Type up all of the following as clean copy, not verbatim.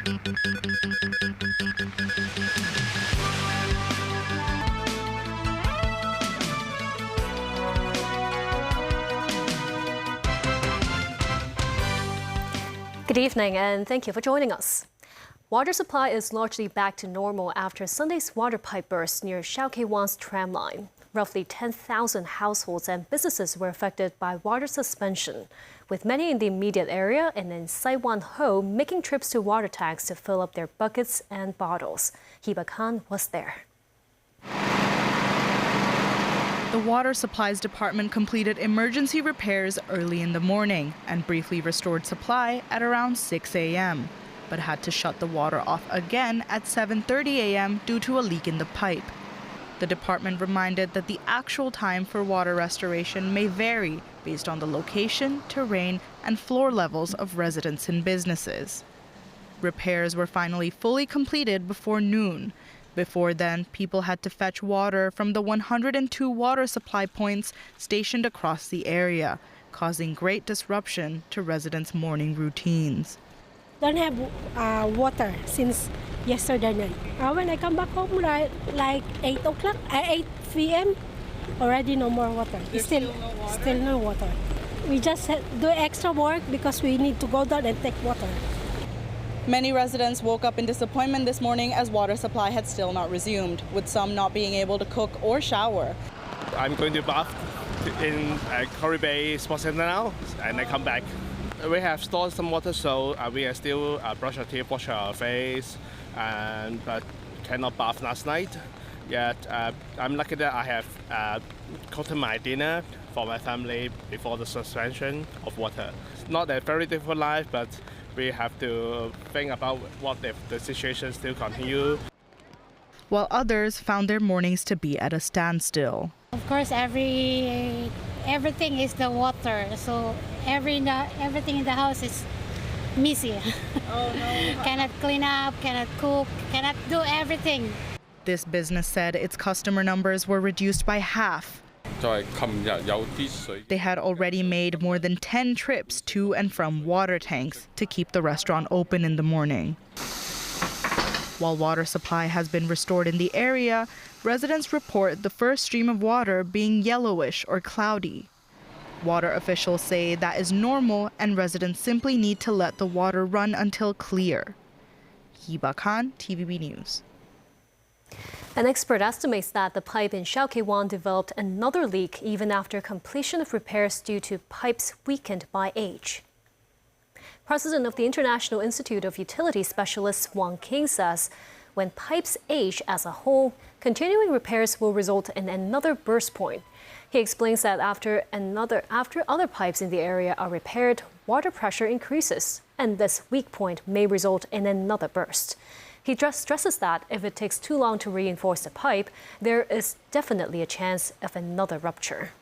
Good evening and thank you for joining us. Water supply is largely back to normal after Sunday's water pipe burst near Shenzhen's tram line. Roughly 10,000 households and businesses were affected by water suspension, with many in the immediate area and in Saiwan-ho making trips to water tanks to fill up their buckets and bottles. Hiba Khan was there. The Water Supplies Department completed emergency repairs early in the morning and briefly restored supply at around 6 a.m., but had to shut the water off again at 7:30 a.m. due to a leak in the pipe. The department reminded that the actual time for water restoration may vary based on the location, terrain, and floor levels of residents and businesses. Repairs were finally fully completed before noon. Before then, people had to fetch water from the 102 water supply points stationed across the area, causing great disruption to residents' morning routines. Don't have water since yesterday night. When I come back home, like 8 o'clock, 8 p.m., already no more water. Still no water. We just do extra work because we need to go down and take water. Many residents woke up in disappointment this morning as water supply had still not resumed, with some not being able to cook or shower. I'm going to bath in Cory Bay Sports Center now, and I come back. We have stored some water, so we are still brush our teeth, wash our face, but cannot bath last night. Yet I'm lucky that I have cooked my dinner for my family before the suspension of water. It's not a very difficult life, but we have to think about what if the situation still continues. While others found their mornings to be at a standstill. Of course, everything is the water, so everything in the house is messy. Oh, no. Cannot clean up, cannot cook, cannot do everything. This business said its customer numbers were reduced by half. They had already made more than 10 trips to and from water tanks to keep the restaurant open in the morning. While water supply has been restored in the area, residents report the first stream of water being yellowish or cloudy. Water officials say that is normal and residents simply need to let the water run until clear. Hiba Khan, TVB News. An expert estimates that the pipe in Shenzhen developed another leak even after completion of repairs due to pipes weakened by age. President of the International Institute of Utility Specialists Wang King says when pipes age as a whole, continuing repairs will result in another burst point. He explains that after other pipes in the area are repaired, water pressure increases, and this weak point may result in another burst. He stresses that if it takes too long to reinforce the pipe, there is definitely a chance of another rupture.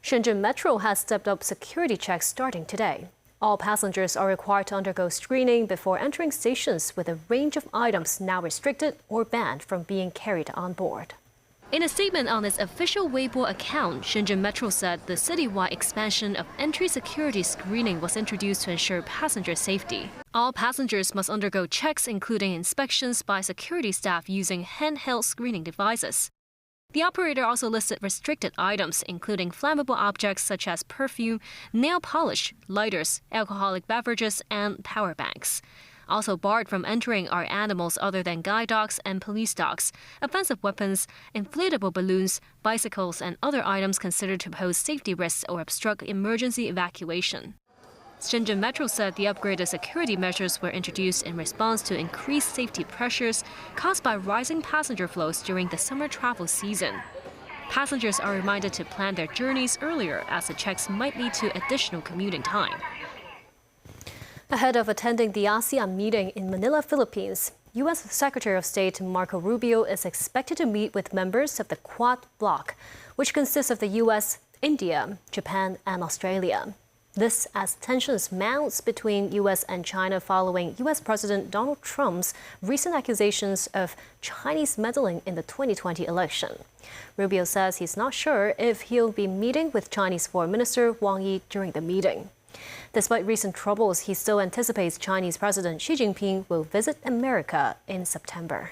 Shenzhen Metro has stepped up security checks starting today. All passengers are required to undergo screening before entering stations, with a range of items now restricted or banned from being carried on board. In a statement on its official Weibo account, Shenzhen Metro said the citywide expansion of entry security screening was introduced to ensure passenger safety. All passengers must undergo checks, including inspections by security staff using handheld screening devices. The operator also listed restricted items, including flammable objects such as perfume, nail polish, lighters, alcoholic beverages, and power banks. Also barred from entering are animals other than guide dogs and police dogs, offensive weapons, inflatable balloons, bicycles, and other items considered to pose safety risks or obstruct emergency evacuation. Shenzhen Metro said the upgraded security measures were introduced in response to increased safety pressures caused by rising passenger flows during the summer travel season. Passengers are reminded to plan their journeys earlier, as the checks might lead to additional commuting time. Ahead of attending the ASEAN meeting in Manila, Philippines, U.S. Secretary of State Marco Rubio is expected to meet with members of the Quad bloc, which consists of the U.S., India, Japan, and Australia. This as tensions mount between U.S. and China following U.S. President Donald Trump's recent accusations of Chinese meddling in the 2020 election. Rubio says he's not sure if he'll be meeting with Chinese Foreign Minister Wang Yi during the meeting. Despite recent troubles, he still anticipates Chinese President Xi Jinping will visit America in September.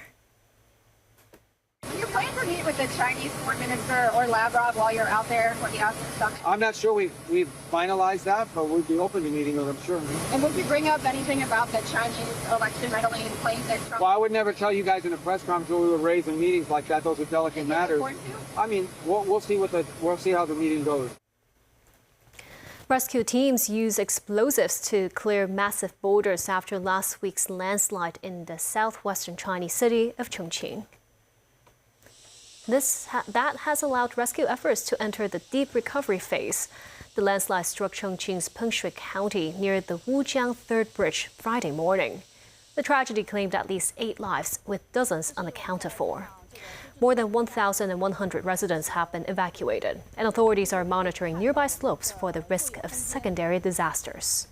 Do you plan to meet with the Chinese Foreign Minister or Lavrov while you're out there for the ASEAN summit? I'm not sure we've finalized that, but we'd be open to meeting with them, sure. And would you bring up anything about the Chinese election meddling and claims that Trump... Well, I would never tell you guys in a press conference what we would raise in meetings like that. Those are delicate matters. I mean, we'll see how the meeting goes. Rescue teams use explosives to clear massive boulders after last week's landslide in the southwestern Chinese city of Chongqing. That has allowed rescue efforts to enter the deep recovery phase. The landslide struck Chongqing's Pengshui County near the Wujiang 3rd Bridge Friday morning. The tragedy claimed at least 8 lives, with dozens unaccounted for. More than 1,100 residents have been evacuated, and authorities are monitoring nearby slopes for the risk of secondary disasters.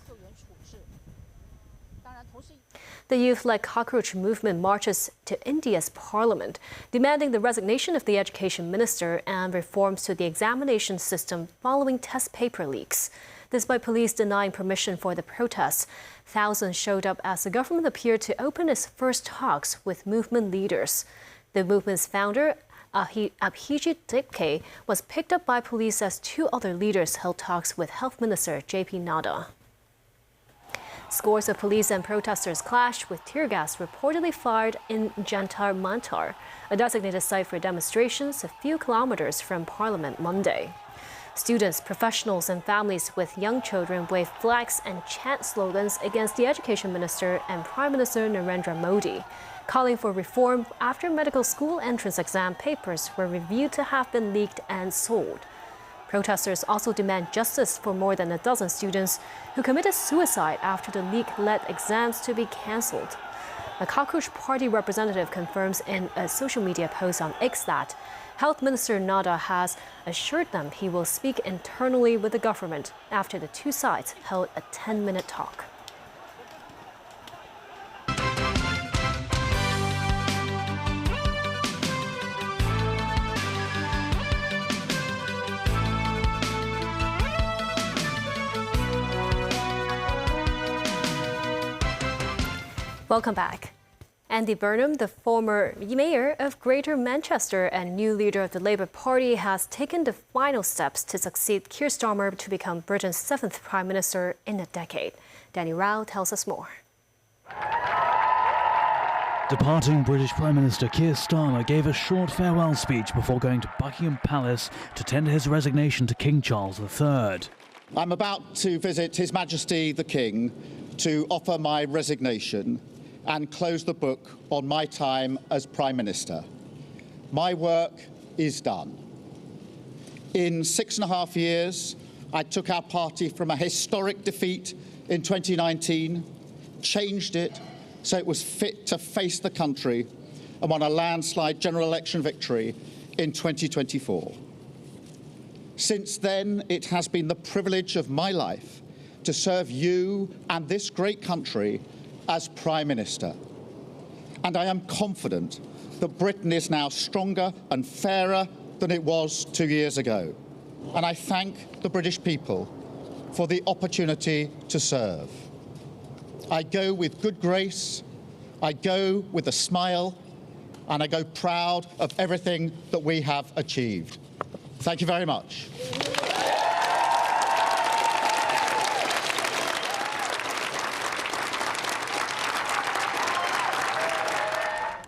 The youth-led cockroach movement marches to India's parliament, demanding the resignation of the education minister and reforms to the examination system following test paper leaks. Despite police denying permission for the protests, thousands showed up as the government appeared to open its first talks with movement leaders. The movement's founder, Abhijit Dipke, was picked up by police as 2 other leaders held talks with Health Minister J.P. Nadda. Scores of police and protesters clashed with tear gas reportedly fired in Jantar Mantar, a designated site for demonstrations a few kilometers from Parliament Monday. Students, professionals and families with young children waved flags and chant slogans against the education minister and Prime Minister Narendra Modi, calling for reform after medical school entrance exam papers were reviewed to have been leaked and sold. Protesters also demand justice for more than a dozen students who committed suicide after the leak led exams to be cancelled. A Cockroach Party representative confirms in a social media post on X that Health Minister Nadda has assured them he will speak internally with the government after the 2 sides held a 10-minute talk. Welcome back. Andy Burnham, the former mayor of Greater Manchester and new leader of the Labour Party, has taken the final steps to succeed Keir Starmer to become Britain's 7th Prime Minister in a decade. Danny Rao tells us more. Departing British Prime Minister Keir Starmer gave a short farewell speech before going to Buckingham Palace to tender his resignation to King Charles III. I'm about to visit His Majesty the King to offer my resignation and close the book on my time as Prime Minister. My work is done. In 6.5 years, I took our party from a historic defeat in 2019, changed it so it was fit to face the country, and won a landslide general election victory in 2024. Since then, it has been the privilege of my life to serve you and this great country as Prime Minister. And I am confident that Britain is now stronger and fairer than it was 2 years ago. And I thank the British people for the opportunity to serve. I go with good grace, I go with a smile, and I go proud of everything that we have achieved. Thank you very much.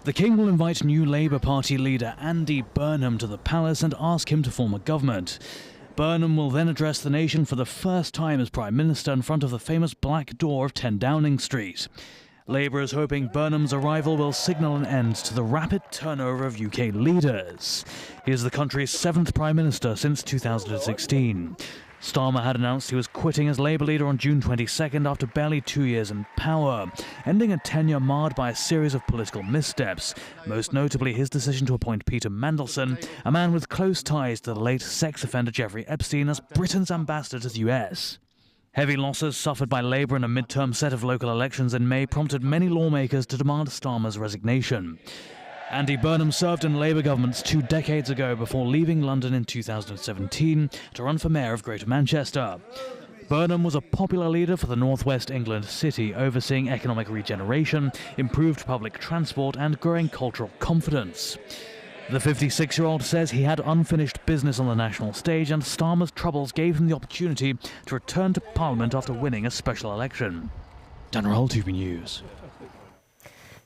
The King will invite new Labour Party leader Andy Burnham to the palace and ask him to form a government. Burnham will then address the nation for the first time as Prime Minister in front of the famous Black Door of 10 Downing Street. Labour is hoping Burnham's arrival will signal an end to the rapid turnover of UK leaders. He is the country's 7th Prime Minister since 2016. Starmer had announced he was quitting as Labour leader on June 22nd after barely 2 years in power, ending a tenure marred by a series of political missteps, most notably his decision to appoint Peter Mandelson, a man with close ties to the late sex offender Jeffrey Epstein, as Britain's ambassador to the US. Heavy losses suffered by Labour in a midterm set of local elections in May prompted many lawmakers to demand Starmer's resignation. Andy Burnham served in Labour governments 2 decades ago before leaving London in 2017 to run for mayor of Greater Manchester. Burnham was a popular leader for the northwest England city, overseeing economic regeneration, improved public transport and growing cultural confidence. The 56-year-old says he had unfinished business on the national stage and Starmer's troubles gave him the opportunity to return to Parliament after winning a special election. Dan Rahul, TV News.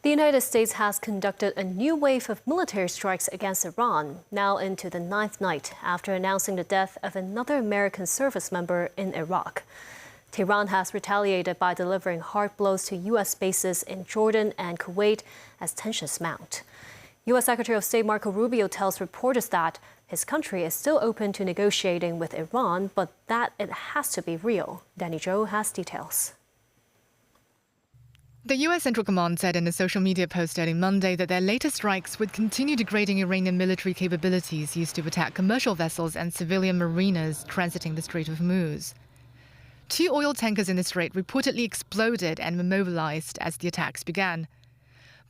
The United States has conducted a new wave of military strikes against Iran, now into the 9th night after announcing the death of another American service member in Iraq. Tehran has retaliated by delivering hard blows to U.S. bases in Jordan and Kuwait as tensions mount. U.S. Secretary of State Marco Rubio tells reporters that his country is still open to negotiating with Iran, but that it has to be real. Danny Zhou has details. The U.S. Central Command said in a social media post early Monday that their latest strikes would continue degrading Iranian military capabilities used to attack commercial vessels and civilian mariners transiting the Strait of Hormuz. 2 oil tankers in the strait reportedly exploded and immobilized as the attacks began.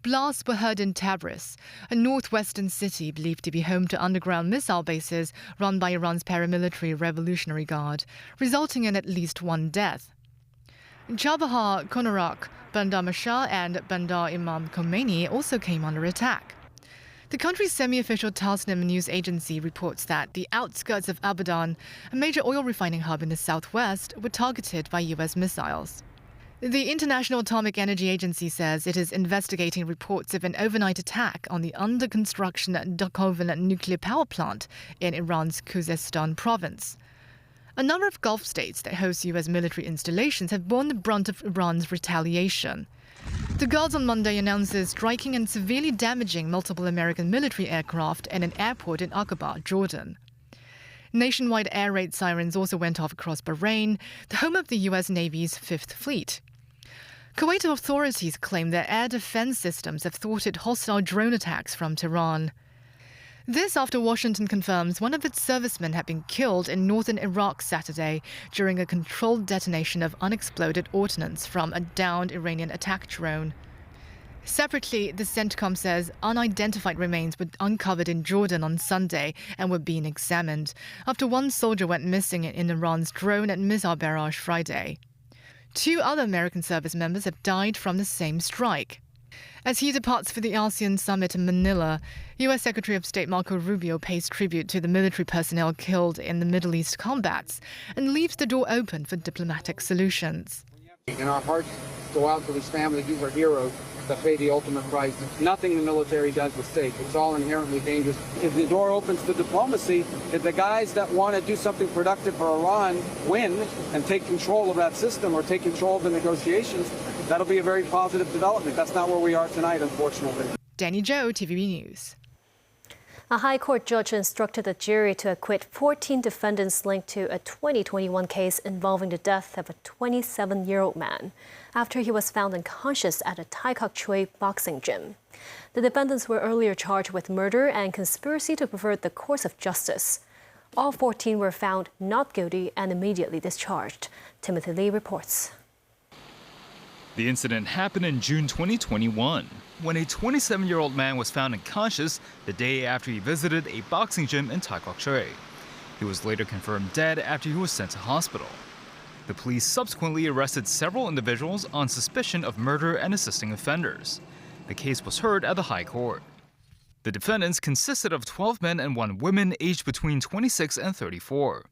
Blasts were heard in Tabriz, a northwestern city believed to be home to underground missile bases run by Iran's paramilitary Revolutionary Guard, resulting in at least 1 death. Chabahar, Konarak, Bandar Mashal and Bandar Imam Khomeini also came under attack. The country's semi-official Tasnim news agency reports that the outskirts of Abadan, a major oil refining hub in the southwest, were targeted by U.S. missiles. The International Atomic Energy Agency says it is investigating reports of an overnight attack on the under-construction Dukovin nuclear power plant in Iran's Khuzestan province. A number of Gulf states that host U.S. military installations have borne the brunt of Iran's retaliation. The Guards on Monday announces striking and severely damaging multiple American military aircraft in an airport in Aqaba, Jordan. Nationwide air raid sirens also went off across Bahrain, the home of the U.S. Navy's 5th Fleet. Kuwait authorities claim their air defense systems have thwarted hostile drone attacks from Tehran. This after Washington confirms one of its servicemen had been killed in northern Iraq Saturday during a controlled detonation of unexploded ordnance from a downed Iranian attack drone. Separately, the CENTCOM says unidentified remains were uncovered in Jordan on Sunday and were being examined after 1 soldier went missing in Iran's drone and missile barrage Friday. 2 other American service members have died from the same strike. As he departs for the ASEAN summit in Manila, U.S. Secretary of State Marco Rubio pays tribute to the military personnel killed in the Middle East combats and leaves the door open for diplomatic solutions. And our hearts go out to these families. These are heroes that pay the ultimate price. Nothing the military does is safe. It's all inherently dangerous. If the door opens to diplomacy, if the guys that want to do something productive for Iran win and take control of that system or take control of the negotiations, that'll be a very positive development. That's not where we are tonight, unfortunately. Danny Zhou, TVB News. A High Court judge instructed the jury to acquit 14 defendants linked to a 2021 case involving the death of a 27-year-old man after he was found unconscious at a Tai Kok Tsui boxing gym. The defendants were earlier charged with murder and conspiracy to pervert the course of justice. All 14 were found not guilty and immediately discharged. Timothy Lee reports. The incident happened in June 2021, when a 27-year-old man was found unconscious the day after he visited a boxing gym in Tai Kok Tsui. He was later confirmed dead after he was sent to hospital. The police subsequently arrested several individuals on suspicion of murder and assisting offenders. The case was heard at the High Court. The defendants consisted of 12 men and 1 woman aged between 26 and 34.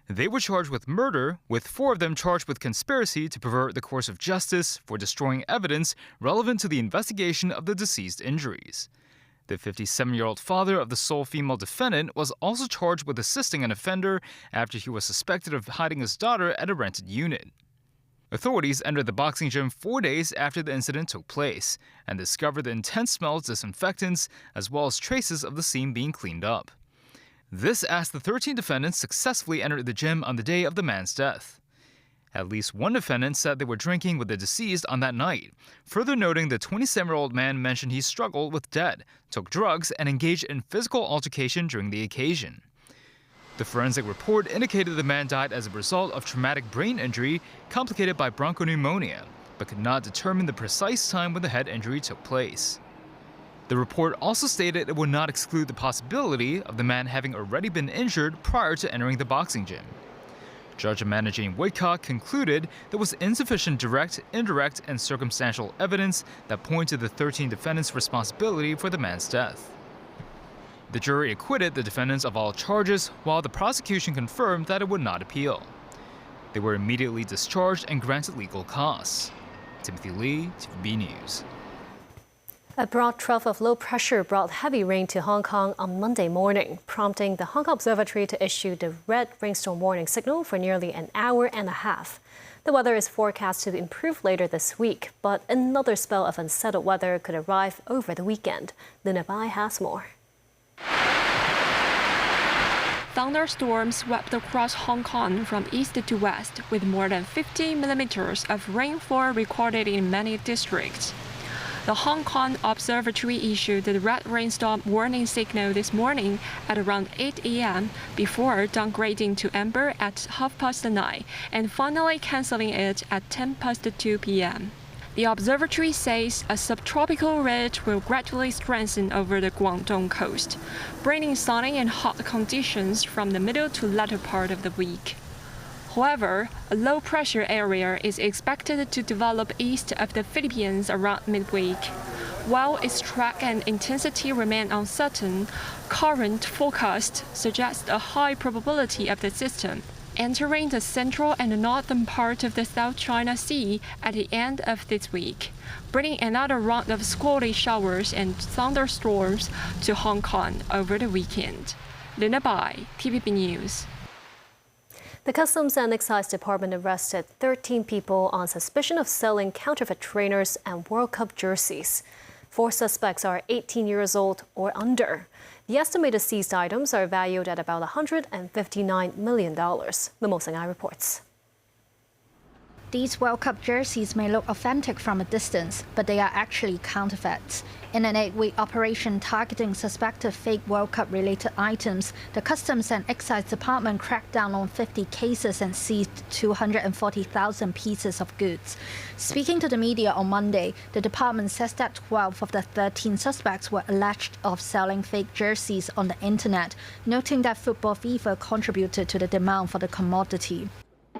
They were charged with murder, with 4 of them charged with conspiracy to pervert the course of justice for destroying evidence relevant to the investigation of the deceased injuries. The 57-year-old father of the sole female defendant was also charged with assisting an offender after he was suspected of hiding his daughter at a rented unit. Authorities entered the boxing gym 4 days after the incident took place and discovered the intense smell of disinfectants as well as traces of the scene being cleaned up. This as the 13 defendants successfully entered the gym on the day of the man's death. At least 1 defendant said they were drinking with the deceased on that night, further noting the 27-year-old man mentioned he struggled with debt, took drugs, and engaged in physical altercation during the occasion. The forensic report indicated the man died as a result of traumatic brain injury complicated by bronchopneumonia, but could not determine the precise time when the head injury took place. The report also stated it would not exclude the possibility of the man having already been injured prior to entering the boxing gym. Judge managing Woodcock concluded there was insufficient direct, indirect, and circumstantial evidence that pointed to the 13 defendants' responsibility for the man's death. The jury acquitted the defendants of all charges, while the prosecution confirmed that it would not appeal. They were immediately discharged and granted legal costs. Timothy Lee, TVB News. A broad trough of low pressure brought heavy rain to Hong Kong on Monday morning, prompting the Hong Kong Observatory to issue the red rainstorm warning signal for nearly an hour and a half. The weather is forecast to improve later this week, but another spell of unsettled weather could arrive over the weekend. Lina Bai has more. Thunderstorms swept across Hong Kong from east to west, with more than 50 millimeters of rainfall recorded in many districts. The Hong Kong Observatory issued the red rainstorm warning signal this morning at around 8 a.m. before downgrading to amber at 9:30 and finally cancelling it at 2 p.m. The observatory says a subtropical ridge will gradually strengthen over the Guangdong coast, bringing sunny and hot conditions from the middle to latter part of the week. However, a low-pressure area is expected to develop east of the Philippines around midweek. While its track and intensity remain uncertain, current forecasts suggest a high probability of the system entering the central and northern part of the South China Sea at the end of this week, bringing another round of squally showers and thunderstorms to Hong Kong over the weekend. Lina Bai, TVB News. The Customs and Excise Department arrested 13 people on suspicion of selling counterfeit trainers and World Cup jerseys. 4 suspects are 18 years old or under. The estimated seized items are valued at about $159 million. Mimo Sengai reports. These World Cup jerseys may look authentic from a distance, but they are actually counterfeits. In an 8-week operation targeting suspected fake World Cup-related items, the Customs and Excise Department cracked down on 50 cases and seized 240,000 pieces of goods. Speaking to the media on Monday, the department says that 12 of the 13 suspects were alleged of selling fake jerseys on the internet, noting that football fever contributed to the demand for the commodity.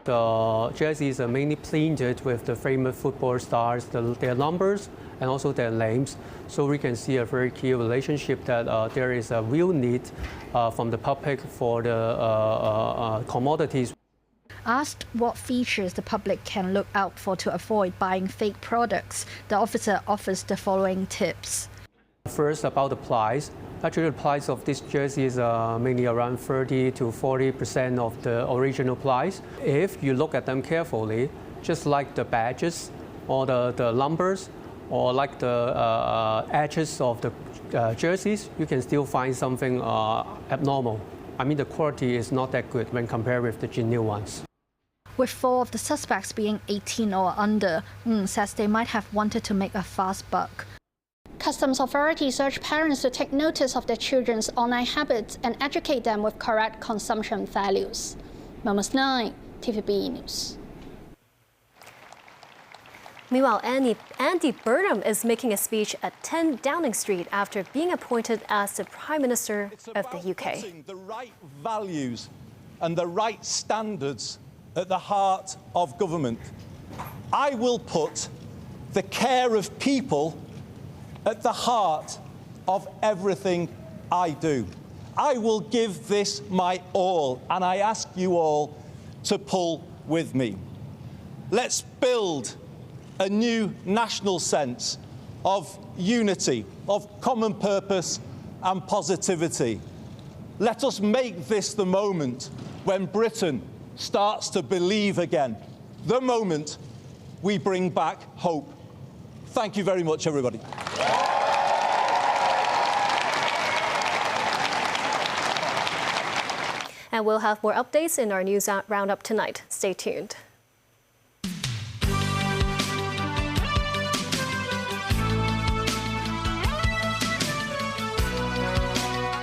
The jerseys are mainly printed with the famous football stars, their numbers, and also their names. So we can see a very clear relationship that there is a real need from the public for the commodities. Asked what features the public can look out for to avoid buying fake products, the officer offers the following tips. First, about the price. Actually, the price of this jersey is mainly around 30 to 40% of the original price. If you look at them carefully, just like the badges or the numbers or like the edges of the jerseys, you can still find something abnormal. I mean, the quality is not that good when compared with the genuine ones. With 4 of the suspects being 18 or under, says they might have wanted to make a fast buck. Customs authorities urge parents to take notice of their children's online habits and educate them with correct consumption values. Mamos 9, TVB News. Meanwhile, Andy Burnham is making a speech at 10 Downing Street after being appointed as the Prime Minister of the UK. Putting the right values and the right standards at the heart of government. I will put the care of people at the heart of everything I do. I will give this my all, and I ask you all to pull with me. Let's build a new national sense of unity, of common purpose and positivity. Let us make this the moment when Britain starts to believe again, the moment we bring back hope. Thank you very much, everybody. And we'll have more updates in our news roundup tonight. Stay tuned.